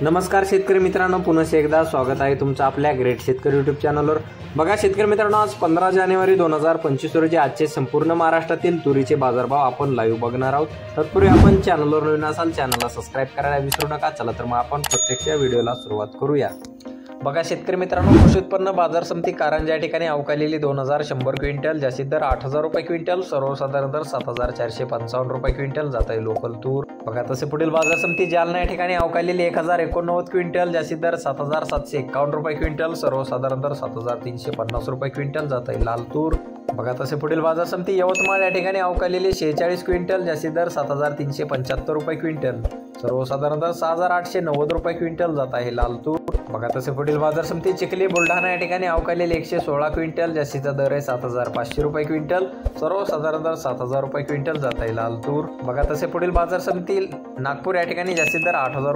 नमस्कार शेतकरी मित्रांनो, पुन्हा एकदा स्वागत आहे तुमचं आपल्या ग्रेट शेतकरी यूट्यूब चॅनलवर। बघा शेतकरी मित्रांनो, आज 15 जानेवारी 2025 रोजी आजचे संपूर्ण महाराष्ट्रातील तुरीचे बाजारभाव आपण लाईव्ह बघणार आहोत। तत्पूर्वी आपण चॅनलवर नवीन असाल चॅनलला सबस्क्राइब करायला विसरू नका। चला तर मग आपण प्रत्यक्ष व्हिडिओला सुरुवात करूया। बघा शेतकरी मित्रांनो, कृषी उत्पन्न बाजार समिती कारंजा या ठिकाणी अवकालेली 2100 क्विंटल, जास्तीत दर 8000 रुपये क्विंटल, सर्वसाधारण दर 7455 रुपये क्विंटल जात आहे लोकल तूर। बघा तसे पुढील बाजार समिती जालना या ठिकाणी अवकालेली 1089 क्विंटल, जास्तीत दर 7751 रुपये क्विंटल, सर्वसाधारण दर 7350 रुपये क्विंटल जात आहे लाल तूर। बघा तसे पुढील बाजार समिती यवतमाळ या ठिकाणी अवकालेली 46 क्विंटल, जास्तीत दर 7375 रुपये क्विंटल, सर्वसाधारण दर 6890 रुपये क्विंटल जात आहे लाल तूर। बघा तसे पुढील बाजार समिती चिखली बुलढाणा या ठिकाणी अवकालेली 116 क्विंटल, जास्तीचा दर आहे 7500 रुपये क्विंटल, सर्वसाधारण दर 7000 रुपये क्विंटल जात आहे लाल तूर। बघा तसे पुढील बाजार समिती नागपूर या ठिकाणी जास्तीत दर 8000